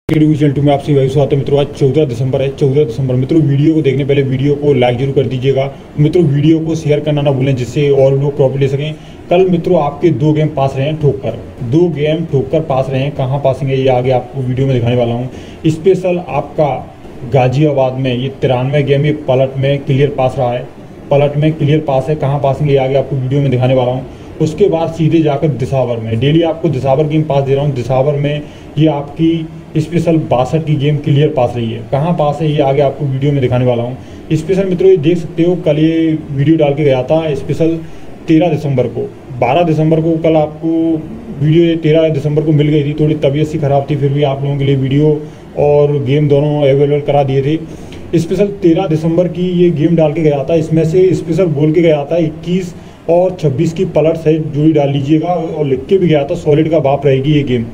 Channel to में आपसे वही स्वागत है मित्रों। आज 14 दिसंबर है। 14 दिसंबर मित्रों, वीडियो को देखने पहले वीडियो को लाइक जरूर कर दीजिएगा मित्रों। वीडियो को शेयर करना ना भूलें जिससे और लोग प्रॉफिट ले सकें। कल मित्रों आपके 2 गेम पास रहे हैं ठोक कर, 2 गेम ठोक कर पास रहे हैं। कहाँ पासिंग है ये आगे आपको वीडियो में दिखाने वाला हूँ। स्पेशल आपका गाजियाबाद में ये 93 गेम ये पलट में क्लियर पास रहा है, पलट में क्लियर पास है। कहाँ पासिंग है ये आगे आपको वीडियो में दिखाने वाला हूँ। उसके बाद सीधे जाकर दिसावर में डेली आपको दिसावर गेम पास दे रहा हूँ। दिसावर में ये आपकी स्पेशल 62 की गेम क्लियर पास रही है। कहाँ पास है ये आगे आपको वीडियो में दिखाने वाला हूँ। स्पेशल मित्रों ये देख सकते हो, कल ये वीडियो डाल के गया था स्पेशल 13 दिसंबर को। 12 दिसंबर को कल आपको वीडियो ये 13 दिसंबर को मिल गई थी। थोड़ी तबीयत सी ख़राब थी, फिर भी आप लोगों के लिए वीडियो और गेम दोनों अवेलेबल करा दिए थे। स्पेशल 13 दिसंबर की ये गेम डाल के गया था। इसमें से स्पेशल बोल के गया था 21 और 26 की पलट से जोड़ी डाल लीजिएगा, और लिख के भी गया था सॉलिड का बाप रहेगी ये गेम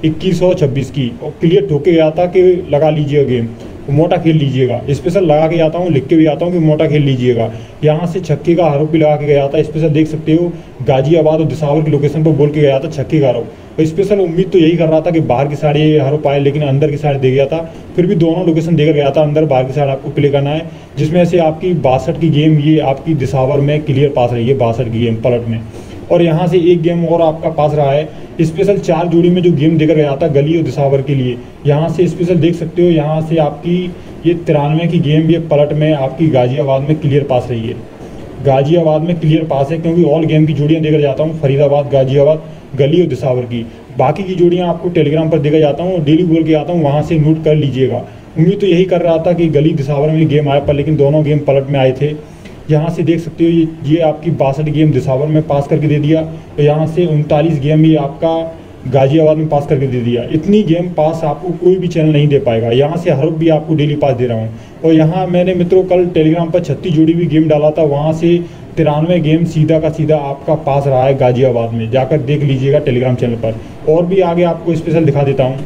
21 और 26 की, और क्लियर ठोके गया था कि लगा लीजिएगा गेम, मोटा खेल लीजिएगा। स्पेशल लगा के जाता हूँ, लिख के भी आता हूँ कि मोटा खेल लीजिएगा। यहाँ से छक्के का आरोप भी लगा के गया था। स्पेशल देख सकते हो गाजियाबाद और दिसावर की लोकेशन पर बोल के गया था छक्के का आरोप। तो स्पेशल उम्मीद तो यही कर रहा था कि बाहर की साइड ये आरोप आए, लेकिन अंदर की साइड दे गया था। फिर भी दोनों लोकेशन देकर गया था, अंदर बाहर की साइड आपको प्ले करना है। जिसमें से आपकी 62 की गेम ये आपकी दिसावर में क्लियर पास रही है, 62 की गेम पलट में। और यहाँ से एक गेम और आपका पास रहा है। स्पेशल 4 जोड़ी में जो गेम देकर गया था गली और दिसावर के लिए, यहाँ से स्पेशल देख सकते हो। यहाँ से आपकी ये 93 की गेम ये पलट में आपकी गाजियाबाद में क्लियर पास रही है। गाजियाबाद में क्लियर पास है क्योंकि ऑल गेम की जोड़ियाँ देकर जाता हूँ, फरीदाबाद, गाजियाबाद, गली और दिसावर की। बाकी की जोड़ियाँ आपको टेलीग्राम पर देकर जाता हूँ, डेली बोल के आता हूँ, वहाँ से नोट कर लीजिएगा। उम्मीद तो यही कर रहा था कि गली दिसावर में गेम आया, पर लेकिन दोनों गेम पलट में आए थे। यहाँ से देख सकते हो ये आपकी 62 गेम दिसावर में पास करके दे दिया, और यहाँ से 39 गेम ये आपका गाजियाबाद में पास करके दे दिया। इतनी गेम पास आपको कोई भी चैनल नहीं दे पाएगा। यहाँ से हर भी आपको डेली पास दे रहा हूँ। और यहाँ मैंने मित्रों कल टेलीग्राम पर 36 जोड़ी भी गेम डाला था, वहाँ से 93 गेम सीधा का सीधा आपका पास रहा है गाजियाबाद में। जाकर देख लीजिएगा टेलीग्राम चैनल पर। और भी आगे आपको स्पेशल दिखा देता हूँ।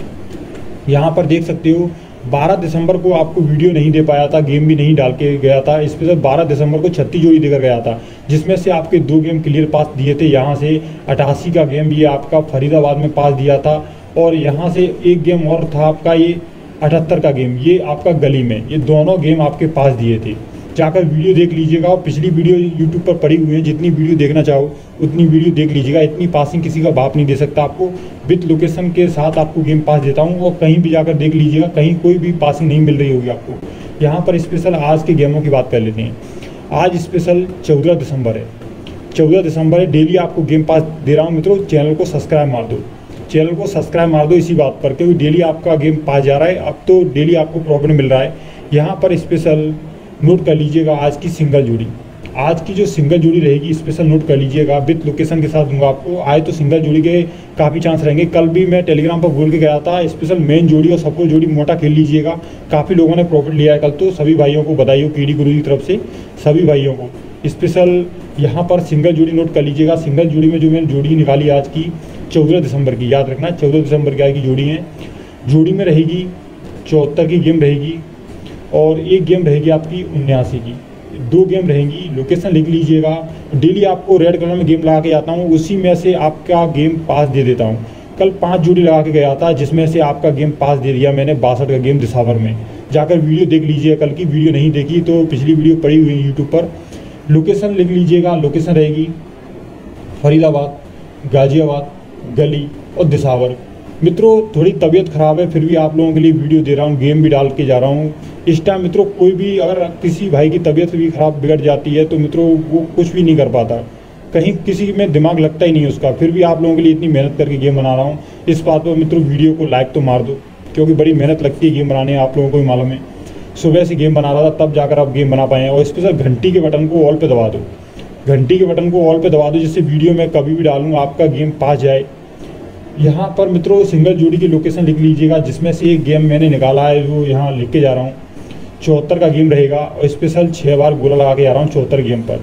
यहाँ पर देख सकते हो 12 दिसंबर को आपको वीडियो नहीं दे पाया था, गेम भी नहीं डाल के गया था। स्पेशल 12 दिसंबर को 36 जोड़ी देकर गया था, जिसमें से आपके 2 गेम क्लियर पास दिए थे। यहाँ से 88 का गेम ये आपका फरीदाबाद में पास दिया था, और यहाँ से एक गेम और था आपका ये 78 का गेम ये आपका गली में। ये दोनों गेम आपके पास दिए थे। जाकर वीडियो देख लीजिएगा, और पिछली वीडियो यूट्यूब पर पड़ी हुई है, जितनी वीडियो देखना चाहो उतनी वीडियो देख लीजिएगा। इतनी पासिंग किसी का बाप नहीं दे सकता आपको। विद लोकेशन के साथ आपको गेम पास देता हूँ, और कहीं भी जाकर देख लीजिएगा, कहीं कोई भी पासिंग नहीं मिल रही होगी आपको। यहाँ पर स्पेशल आज के गेमों की बात कर लेते हैं। आज स्पेशल 14 दिसंबर है। 14 दिसंबर है, डेली आपको गेम पास दे रहा हूँ मित्रों। चैनल को सब्सक्राइब मार दो, चैनल को सब्सक्राइब मार दो इसी बात पर, क्योंकि डेली आपका गेम पास जा रहा है। अब तो डेली आपको प्रॉफिट मिल रहा है। यहाँ पर स्पेशल नोट कर लीजिएगा आज की सिंगल जोड़ी, आज की जो सिंगल जोड़ी रहेगी स्पेशल नोट कर लीजिएगा। विथ लोकेशन के साथ दूंगा आपको। आए तो सिंगल जोड़ी के काफ़ी चांस रहेंगे। कल भी मैं टेलीग्राम पर बोल के गया था स्पेशल मेन जोड़ी और सबको जोड़ी मोटा खेल लीजिएगा। काफ़ी लोगों ने प्रॉफिट लिया है कल, तो सभी भाइयों को बधाई हो कीड़ी गुरु की तरफ से, सभी भाइयों को। स्पेशल यहाँ पर सिंगल जोड़ी नोट कर लीजिएगा। सिंगल जोड़ी में जो मैंने जोड़ी निकाली आज की 14 दिसंबर की, याद रखना 14 दिसंबर की आज की जोड़ी है। जोड़ी में रहेगी 74 की गेम रहेगी, और एक गेम रहेगी आपकी 79 की। 2 गेम रहेंगी। लोकेशन लिख लीजिएगा। डेली आपको रेड कलर में गेम लगा के जाता हूँ, उसी में से आपका गेम पास दे देता हूँ। कल 5 जोड़ी लगा के गया था, जिसमें से आपका गेम पास दे दिया मैंने 62 का गेम दिसावर में। जाकर वीडियो देख लीजिए। कल की वीडियो नहीं देखी तो पिछली वीडियो पड़ी हुई है यूट्यूब पर। लोकेशन लिख लीजिएगा। लोकेशन रहेगी फरीदाबाद, गाजियाबाद, गली और दिसावर। मित्रों थोड़ी तबीयत ख़राब है, फिर भी आप लोगों के लिए वीडियो दे रहा हूँ, गेम भी डाल के जा रहा हूँ। इस टाइम मित्रों कोई भी अगर किसी भाई की तबीयत भी ख़राब बिगड़ जाती है तो मित्रों वो कुछ भी नहीं कर पाता, कहीं किसी में दिमाग लगता ही नहीं उसका। फिर भी आप लोगों के लिए इतनी मेहनत करके गेम बना रहा हूँ। इस बात पर मित्रों वीडियो को लाइक तो मार दो, क्योंकि बड़ी मेहनत लगती है गेम बनाने, आप लोगों को भी मालूम है। सुबह से गेम बना रहा था तब जाकर आप गेम बना पाए हैं। और स्पेशल घंटी के बटन को ऑल पे दबा दो, घंटी के बटन को ऑल पे दबा दो, जिससे वीडियो में कभी भी डालूँ आपका गेम पास जाए। यहाँ पर मित्रों सिंगल जोड़ी की लोकेशन लिख लीजिएगा, जिसमें से एक गेम मैंने निकाला है जो यहाँ लिख के जा रहा हूँ। 74 का गेम रहेगा, और स्पेशल 6 बार गोला लगा के जा रहा हूँ 74 गेम पर।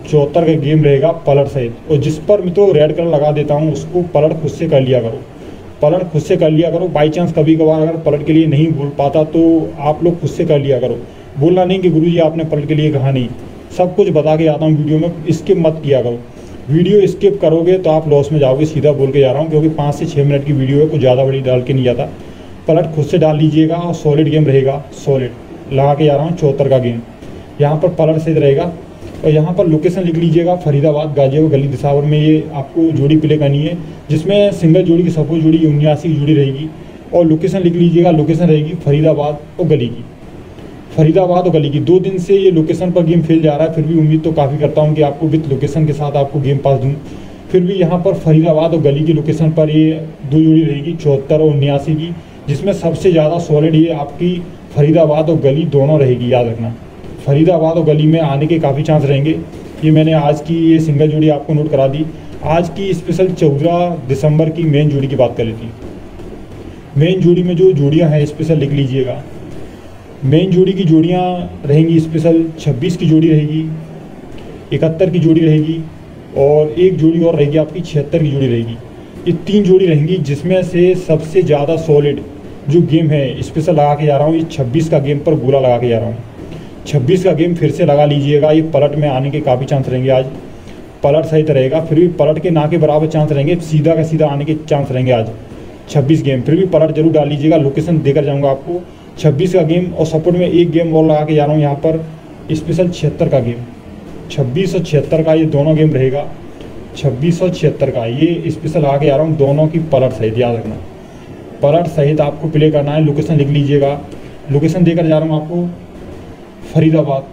74 का गेम रहेगा पलट सहित, और जिस पर मित्रों रेड कलर लगा देता हूँ उसको पलट खुद से कर लिया करो, पलट खुद से कर लिया करो। बाई चांस कभी कभार अगर पलट के लिए नहीं बोल पाता तो आप लोग खुद से कर लिया करो। बोलना नहीं कि गुरुजी आपने पलट के लिए कहा, नहीं, सब कुछ बता के आता हूँ वीडियो में। स्किप मत किया करो, वीडियो स्किप करोगे तो आप लॉस में जाओगे। सीधा बोल के जा रहा हूँ, क्योंकि 5 से 6 मिनट की वीडियो है, कुछ ज़्यादा बड़ी डाल के नहीं जाता। पलट खुद से डाल लीजिएगा और सॉलिड गेम रहेगा। सॉलिड लगा के जा रहा हूँ 74 का गेम। यहाँ पर पलट सहित रहेगा और यहाँ पर लोकेशन लिख लीजिएगा फरीदाबाद गाजियाबाद गली दिसावर में ये आपको जोड़ी प्ले करनी है, जिसमें सिंगल जोड़ी की सपोज जोड़ी 79 की जोड़ी रहेगी और लोकेशन लिख लीजिएगा, लोकेशन रहेगी फरीदाबाद और गली की। फरीदाबाद और गली की 2 दिन से ये लोकेशन पर गेम फेल जा रहा है, फिर भी उम्मीद तो काफ़ी करता हूँ कि आपको विथ लोकेशन के साथ आपको गेम पास दूँ। फिर भी यहाँ पर फरीदाबाद और गली की लोकेशन पर ये 2 जोड़ी रहेगी 74 और 79 की, जिसमें सबसे ज़्यादा सॉलिड ये आपकी फरीदाबाद और गली दोनों रहेगी। याद रखना फरीदाबाद और गली में आने के काफ़ी चांस रहेंगे। ये मैंने आज की ये सिंगल जोड़ी आपको नोट करा दी। आज की स्पेशल 14 दिसंबर की मेन जोड़ी की बात कर लेती है। मेन जोड़ी में जो जोड़ियां हैं स्पेशल लिख लीजिएगा। मेन जोड़ी की जोड़ियां रहेंगी स्पेशल 26 की जोड़ी रहेगी, 71 की जोड़ी रहेगी और एक जोड़ी और रहेगी आपकी 76 की जोड़ी रहेगी। ये 3 जोड़ी रहेंगी, जिसमें से सबसे ज़्यादा सॉलिड जो गेम है स्पेशल लगा के जा रहा हूँ ये 26 का गेम पर गोला लगा के जा रहा हूँ। 26 का गेम फिर से लगा लीजिएगा। ये पलट में आने के काफ़ी चांस रहेंगे। आज पलट सहित रहेगा, फिर भी पलट के ना के बराबर चांस रहेंगे, सीधा का सीधा आने के चांस रहेंगे आज 26 गेम। फिर भी पलट जरूर डाल लीजिएगा, लोकेशन देकर जाऊंगा आपको 26 का गेम। और सपोर्ट में एक गेम और लगा के जा रहा हूँ यहाँ पर स्पेशल 76 का गेम। 26 और 76 का ये दोनों गेम रहेगा। 26 और 76 का ये स्पेशल लगा के जा रहा हूँ, दोनों की पलट सहित। याद रखना पलट सहित आपको प्ले करना है। लोकेशन लिख लीजिएगा, लोकेशन देकर जा रहा हूँ आपको फरीदाबाद,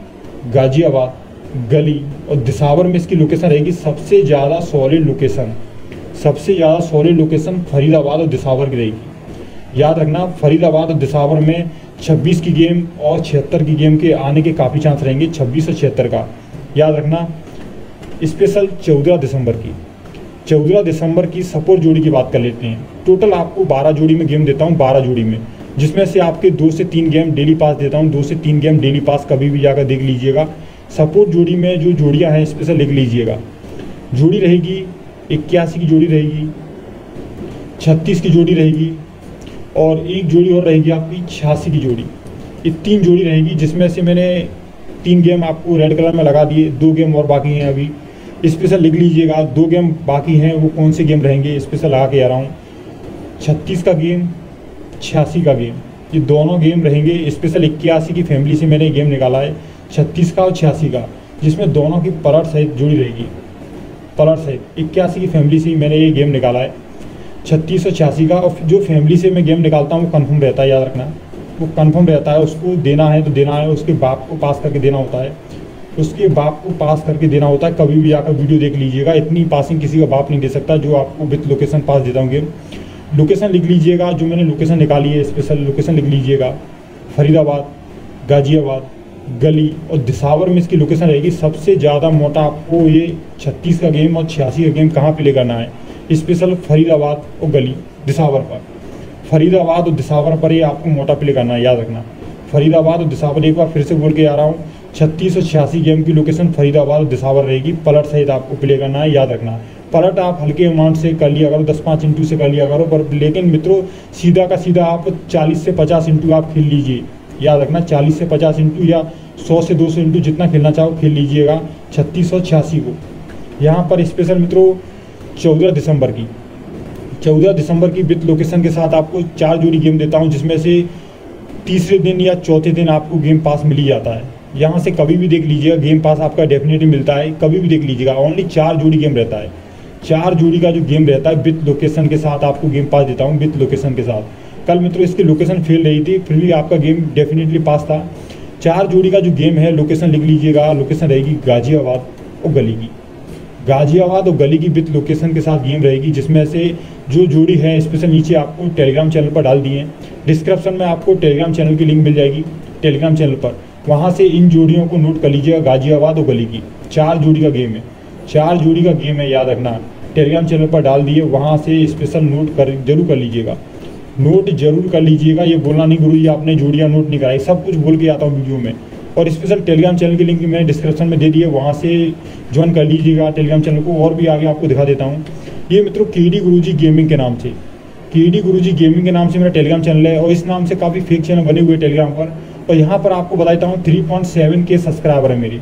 गाजियाबाद, गली और दिसावर में इसकी लोकेशन रहेगी। सबसे ज़्यादा सॉलिड लोकेशन, सबसे ज़्यादा सॉलिड लोकेशन फरीदाबाद और दिसावर की रहेगी। याद रखना फरीदाबाद और दिसावर में 26 की गेम और 76 की गेम के आने के काफ़ी चांस रहेंगे। 26 और 76 का याद रखना। स्पेशल 14 दिसंबर की 14 दिसंबर की सपोर्ट जोड़ी की बात कर लेते हैं। टोटल आपको 12 जोड़ी में गेम देता हूँ, 12 जोड़ी में, जिसमें से आपके 2 से 3 गेम डेली पास देता हूँ। 2 से 3 गेम डेली पास कभी भी जाकर देख लीजिएगा। सपोर्ट जोड़ी में जो जोड़ियाँ हैं स्पेशल लिख लीजिएगा। जोड़ी रहेगी 81 की जोड़ी रहेगी, 36 की जोड़ी रहेगी और एक जोड़ी और रहेगी आपकी 86 की जोड़ी। ये 3 जोड़ी रहेगी, जिसमें से मैंने 3 गेम आपको रेड कलर में लगा दिए, 2 गेम और बाकी हैं अभी। स्पेशल लिख लीजिएगा, 2 गेम बाकी हैं, वो कौन से गेम रहेंगे स्पेशल लगा के आ रहा हूँ। 36 का गेम, 86 का गेम, ये दोनों गेम रहेंगे। स्पेशल 81 की फैमिली से मैंने गेम निकाला है, 36 का और 86 का, जिसमें दोनों की पलट सहित जुड़ी रहेगी। पलट सहित 81 की फैमिली से ही मैंने ये गेम निकाला है, 36 और 86 का। और जो फैमिली से मैं गेम निकालता हूँ वो कन्फर्म रहता है। याद रखना वो कन्फर्म रहता है, उसको देना है तो देना है, उसके बाप को पास करके देना होता है, उसके बाप को पास करके देना होता है। कभी भी जाकर वीडियो देख लीजिएगा, इतनी पासिंग किसी का बाप नहीं दे सकता जो आपको विथ लोकेशन पास देता हूँ गेम। लोकेशन लिख लीजिएगा, जो मैंने लोकेशन निकाली है स्पेशल लोकेशन लिख लीजिएगा। फरीदाबाद, गाजियाबाद, गली और दिसावर में इसकी लोकेशन रहेगी। सबसे ज़्यादा मोटा आपको ये 36 का गेम और 86 का गेम कहाँ प्ले करना है स्पेशल फरीदाबाद और गली दिसावर पर। फरीदाबाद और दिसावर पर ये आपको मोटा प्ले करना है। याद रखना फरीदाबाद और दिसावर, एक बार फिर से बोल के आ रहा हूँ, 36 और 86 गेम की लोकेशन फरीदाबाद और दिसावर रहेगी। पलट सहित आपको प्ले करना है। याद रखना पलट आप हल्के अमाउंट से कर लिया करो, 10-5 इंटू से कर लिया करो, पर लेकिन मित्रों सीधा का सीधा आप 40 से 50 इंटू आप खेल लीजिए। याद रखना 40 से 50 इंटू या 100 से 200 इंटू जितना खेलना चाहो खेल लीजिएगा 36 और 86 को। यहाँ पर स्पेशल मित्रों 14 दिसंबर की विथ लोकेशन के साथ आपको 4 जोड़ी गेम देता हूँ, जिसमें से तीसरे दिन या चौथे दिन आपको गेम पास मिल ही जाता है। यहाँ से कभी भी देख लीजिएगा, गेम पास आपका डेफिनेटली मिलता है, कभी भी देख लीजिएगा। ओनली 4 जोड़ी गेम रहता है, 4 जोड़ी का जो गेम रहता है विथ लोकेशन के साथ आपको गेम पास देता हूँ विथ लोकेशन के साथ। कल मित्रों इसकी लोकेशन फेल रही थी, फिर भी आपका गेम डेफिनेटली पास था। 4 जोड़ी का जो गेम है लोकेशन लिख लीजिएगा, लोकेशन रहेगी गाजियाबाद और गली की। गाजियाबाद और गली की विथ लोकेशन के साथ गेम रहेगी, जिसमें से जो जोड़ी है स्पेशल नीचे आपको टेलीग्राम चैनल पर डाल दिए हैं। डिस्क्रिप्शन में आपको टेलीग्राम चैनल की लिंक मिल जाएगी टेलीग्राम चैनल पर, वहाँ से इन जोड़ियों को नोट कर लीजिएगा। गाजियाबाद और गली की 4 जोड़ी का गेम है, 4 जोड़ी का गेम है। याद रखना टेलीग्राम चैनल पर डाल दिए, वहाँ से स्पेशल नोट जरूर कर लीजिएगा, नोट जरूर कर लीजिएगा। ये बोलना नहीं गुरुजी आपने जोड़ियाँ नोट नहीं कराई, सब कुछ बोल के आता हूँ वीडियो में। और स्पेशल टेलीग्राम चैनल की लिंक मैंने डिस्क्रिप्शन में दे दी है, वहाँ से ज्वाइन कर लीजिएगा टेलीग्राम चैनल को। और भी आगे आपको दिखा देता हूँ। ये मित्रों केडी गुरुजी गेमिंग के नाम से, केडी गुरुजी गेमिंग के नाम से मेरा टेलीग्राम चैनल है, और इस नाम से काफ़ी फेक चैनल बने हुए टेलीग्राम पर। और यहाँ पर आपको बताता हूँ 3.7 के सब्सक्राइबर है मेरी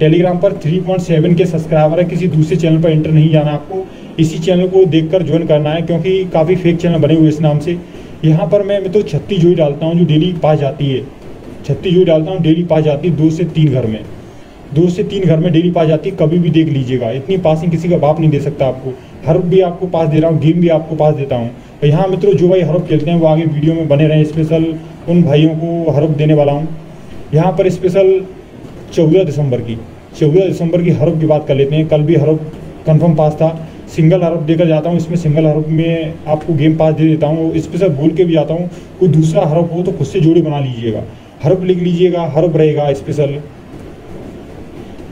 टेलीग्राम पर, 3.7 के सब्सक्राइबर है। किसी दूसरे चैनल पर एंटर नहीं जाना आपको, इसी चैनल को देखकर ज्वाइन करना है, क्योंकि काफ़ी फेक चैनल बने हुए इस नाम से। यहाँ पर मैं तो 36 जोड़ी डालता हूँ जो डेली पास जाती है। 36 जोड़ी डालता हूँ, डेली पास जाती है 2 से 3 घर में, 2 से 3 घर में डेली पास जाती है। कभी भी देख लीजिएगा, इतनी पासिंग किसी का बाप नहीं दे सकता आपको। हर्फ भी आपको पास दे रहा हूँ, गेम भी आपको पास देता हूँ। तो यहाँ मित्रों जो भाई हर्फ खेलते हैं वो आगे वीडियो में बने रहें, स्पेशल उन भाइयों को हर्फ देने वाला हूँ। यहाँ पर स्पेशल 14 दिसंबर की हर्फ की बात कर लेते हैं। कल भी हर्फ कंफर्म पास था, सिंगल हर्फ देकर जाता हूँ। इसमें सिंगल हर्फ में आपको गेम पास दे देता हूँ, स्पेशल बोल के भी जाता हूँ। कोई दूसरा हर्फ हो तो खुद से जोड़ी बना लीजिएगा, हर्फ लिख लीजिएगा। हर्फ रहेगा स्पेशल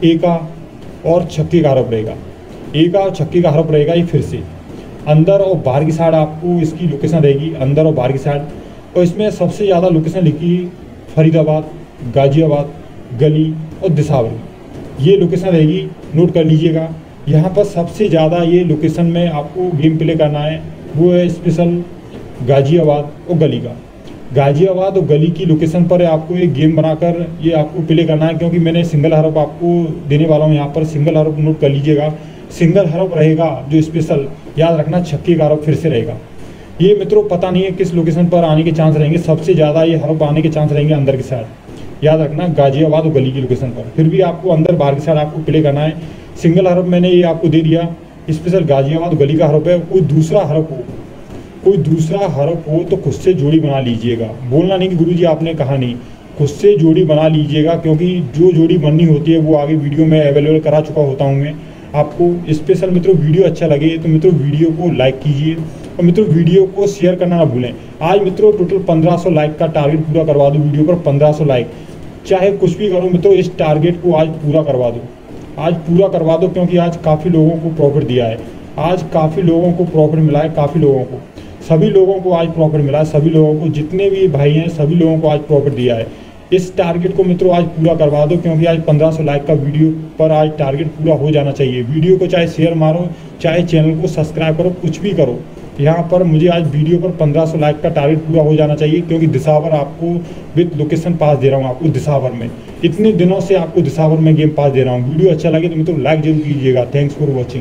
ए का और छक्के का हर्फ रहेगा, ए का और छक्के का हर्फ रहेगा। ये फिर से अंदर और बाहर की साइड आपको इसकी लोकेशन रहेगी, अंदर और बाहर की साइड। और इसमें सबसे ज़्यादा लोकेशन लिखी फरीदाबाद, गाजियाबाद, गली और दिसावली, ये लोकेशन रहेगी, नोट कर लीजिएगा। यहाँ पर सबसे ज़्यादा ये लोकेशन में आपको गेम प्ले करना है वो है स्पेशल गाजियाबाद और गली का। गाजियाबाद और गली की लोकेशन पर आपको एक गेम बनाकर ये आपको प्ले करना है, क्योंकि मैंने सिंगल हर्फ आपको देने वाला हूँ। यहाँ पर सिंगल हर्फ नोट कर लीजिएगा। सिंगल हर्फ रहेगा जो स्पेशल, याद रखना छक्के का हर्फ फिर से रहेगा। ये मित्रों पता नहीं है किस लोकेशन पर आने के चांस रहेंगे, सबसे ज़्यादा ये हर्फ आने के चांस रहेंगे अंदर की साइड, याद रखना गाजियाबाद और गली की लोकेशन पर। फिर भी आपको अंदर बाहर की साइड आपको प्ले करना है। सिंगल हर्फ मैंने ये आपको दे दिया, स्पेशल गाजियाबाद गली का हर्फ है। कोई दूसरा हर्फ हो तो खुद से जोड़ी बना लीजिएगा, बोलना नहीं कि गुरुजी आपने कहा नहीं, खुद से जोड़ी बना लीजिएगा। क्योंकि जो जोड़ी बननी होती है वो आगे वीडियो में अवेलेबल करा चुका होता हूँ मैं आपको। स्पेशल मित्रों वीडियो अच्छा लगे तो मित्रों वीडियो को लाइक कीजिए और मित्रों वीडियो को शेयर करना ना भूलें। आज मित्रों टोटल 1500 लाइक का टारगेट पूरा करवा दो, वीडियो पर 1500 लाइक, चाहे कुछ भी करो मित्रों, इस टारगेट को आज पूरा करवा दो, आज पूरा करवा दो। क्योंकि आज काफ़ी लोगों को प्रॉफिट दिया है, आज काफ़ी लोगों को प्रॉफिट मिला है, काफ़ी लोगों को, सभी लोगों को आज प्रॉफिट मिला है, सभी लोगों को, जितने भी भाई हैं सभी लोगों को आज प्रॉफिट दिया है। इस टारगेट को मित्रों आज पूरा करवा दो, क्योंकि आज 1500 लाइक का वीडियो पर आज टारगेट पूरा हो जाना चाहिए। वीडियो को चाहे शेयर मारो, चाहे चैनल को सब्सक्राइब करो, कुछ भी करो, यहाँ पर मुझे आज वीडियो पर 1500 लाइक का टारगेट पूरा हो जाना चाहिए। क्योंकि दिसावर आपको विद लोकेशन पास दे रहा हूँ, आपको दिसावर में, इतने दिनों से आपको दिसावर में गेम पास दे रहा हूँ। वीडियो अच्छा लगे तो मित्रों लाइक जरूर कीजिएगा। Thanks for watching.